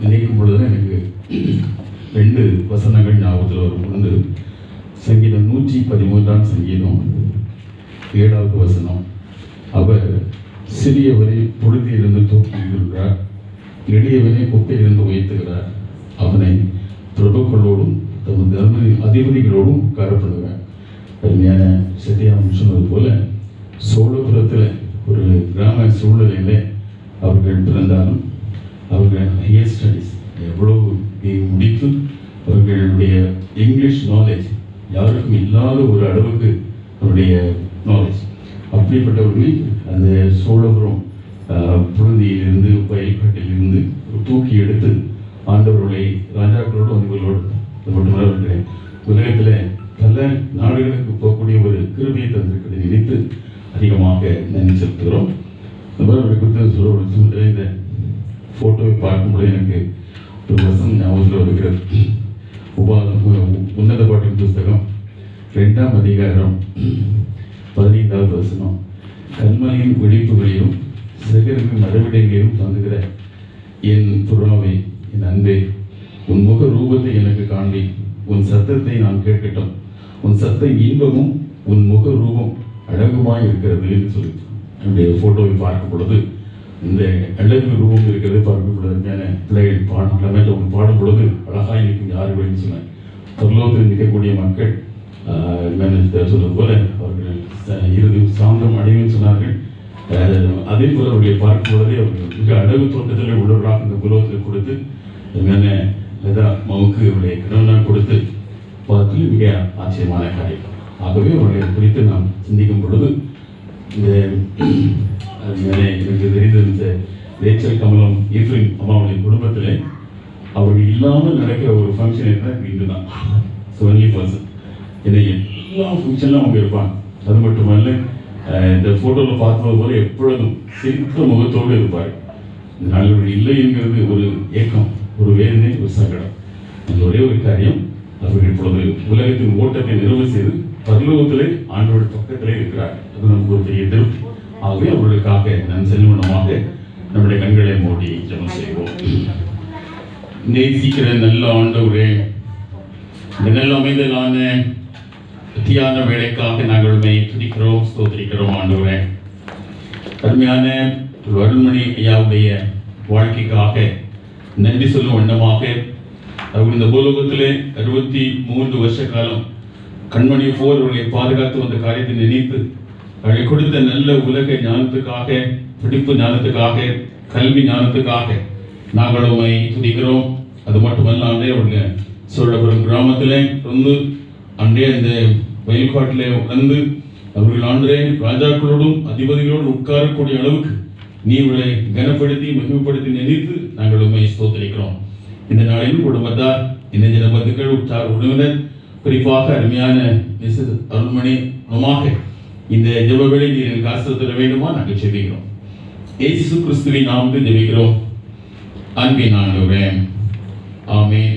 நினைக்கும் பொழுது எனக்கு 2 வசனங்கள் ஞாபகத்தில் வரும். ஒன்று சங்கீதம் 113 சங்கீதம் 7வது வசனம். அவர் சிறியவரை புழுதியிலிருந்து தூக்கிவிடுகிறார், எளியவனை குப்பையிலிருந்து உயர்த்துகிறார், அவனை பிரபுக்களோடும் தமது தர்ம அதிபதிகளோடும் உட்காரப்படுகிறார். அருமையான சத்தியாமன் சொன்னது போல சோழபுரத்தில் ஒரு கிராம சூழ்நிலையில் அவர்கள் பிறந்தாலும் அவர்கள் ஹையர் ஸ்டடீஸ் எவ்வளவு முடித்து அவர்களுடைய இங்கிலீஷ் நாலேஜ் யாருக்கும் இல்லாத ஒரு அளவுக்கு அவருடைய நாலேஜ். அப்படிப்பட்டவர்கள் அந்த சோழபுரம் புழுதியிலிருந்து வயல்காட்டிலிருந்து தூக்கி எடுத்து ஆண்டவர்களை ராஜாக்களோடு அதிபர்களோடு மட்டுமல்ல உலகத்தில் பல நாடுகளுக்கு போகக்கூடிய ஒரு கிருபையை தந்திருக்கிறதை நினைத்து அதிகமாக நன்றி செலுத்துகிறோம். அவருடைய குறித்து இந்த ஃபோட்டோவை பார்க்கும்போது எனக்கு ஒரு வசனம் ஞாபகத்தில் வருகிறது. உன்னத பாட்டின் புஸ்தகம் 2ஆம் அதிகாரம் 15வது வசனம். கண்மலையின் விழிப்புகளிலும் சிகரின் நடவடிக்கைகளிலும் தங்குகிற என் புறாவை, என் அன்பே, உன் முக ரூபத்தை எனக்கு காண்பி, உன் சத்தத்தை நான் கேட்கட்டும், உன் சத்தம் இன்பமும் உன் முக ரூபம் அழகுமாய் இருக்கிறது என்று சொல்லி என்னுடைய ஃபோட்டோவை பார்க்கும் பொழுது இந்த அழகு ரூபம் இருக்கிறது பார்க்கும் பொழுது பிள்ளைகள் பாடம் அவங்க பாடும் பொழுது அழகாக இருக்கும் யார் அப்படின்னு சொன்னேன். பரலோகத்தில் நிற்கக்கூடிய மக்கள் சொன்னது போல அவர்கள் இறுதி சாந்தம் அடைவுன்னு சொன்னார்கள். அதே போல அவர்களை பார்க்கும் பொழுதே அவர்கள் மிக அழகு தோட்டத்தில் உள்ளவர்களாக இந்த புலவத்தில் கொடுத்து லதா மவுக்கு அவருடைய கணவனாக கொடுத்து பார்த்து மிக ஆச்சரியமான காரியம். ஆகவே அவர்களை குறித்து நாம் சிந்திக்கும் பொழுது இந்த எனக்கு தெரிந்த இந்த ரேச்சல் கமலம் ஈஃப்ரின் அம்மாவுடைய குடும்பத்தில் அவர்கள் இல்லாமல் நடக்கிற ஒரு ஃபங்க்ஷன் இருந்தால் இன்று தான். ஒன்லி பர்சன் ஏன்னா எல்லா ஃபங்க்ஷன்லாம் அவங்க இருப்பாங்க. அது மட்டுமல்ல இந்த ஃபோட்டோவில் பார்த்தது போல எப்பொழுதும் சிரித்த முகத்தோடு இருப்பார். நாங்கள் இல்லை என்கிறது ஒரு ஏக்கம், ஒரு வேதனை, ஒரு சங்கடம். அந்த ஒரே ஒரு காரியம், அவர்கள் இப்பொழுது உலகத்தின் ஓட்டத்தை நிறைவு செய்து பரலோகத்திலே ஆண்டோட பக்கத்திலே இருக்கிறார். அது நமக்கு ஒரு பெரிய திருப்தி. ஆகவே அவர்களுக்காக நம் செல்வனமாக நம்முடைய கண்களை மூடி ஜெபம் செய்வோம். நேசிக்கிற நல்ல ஆண்டவரே, இந்த நல்ல அமைதலான தியான வேலைக்காக நாங்கள் துதிக்கிறோம், ஸ்தோத்திரிக்கிறோம். ஆண்டவரே, அருமையான அருள்மணி ஐயாவுடைய வாழ்க்கைக்காக நன்றி சொல்லும் வண்ணமாக அவர் இந்த பூலோகத்திலே 63 வருஷ காலம் கண்மணி போர் அவர்களை பாதுகாத்து வந்த காரியத்தை நினைத்து அவர்கள் கொடுத்த நல்ல உலக ஞானத்துக்காக, பிடிப்பு ஞானத்துக்காக, கல்வி ஞானத்துக்காக நாங்கள் உண்மை துதிக்கிறோம். அது மட்டுமல்ல, அன்றே அவர்கள் சோழபுரம் கிராமத்தில் வந்து அன்றே அந்த வயல்காட்டிலே வந்து அவர்கள் ஆண்டே ராஜாக்களோடும் அதிபதிகளோடும் உட்காரக்கூடிய அளவுக்கு நீ இவர்களை கனப்படுத்தி மகிமைப்படுத்தி நினைத்து நாங்கள் உண்மை ஸ்தோத்திரிக்கிறோம். இந்த நாளிலும் குடும்பத்தார், இந்த ஜன பந்துக்கள், உற்றார் உறவினர், குறிப்பாக அருமையான மிஸ்ஸஸ் அருள்மணி நமாக இந்த ஜெபவேளை நீர் எனக்கு ஆசீர்வதிக்க வேண்டுமா நாங்கள் ஜெபிக்கிறோம். இயேசு கிறிஸ்துவின் நாமத்தில் ஜெபிக்கிறோம். அன்பின் ஆண்டவரே, ஆமென்.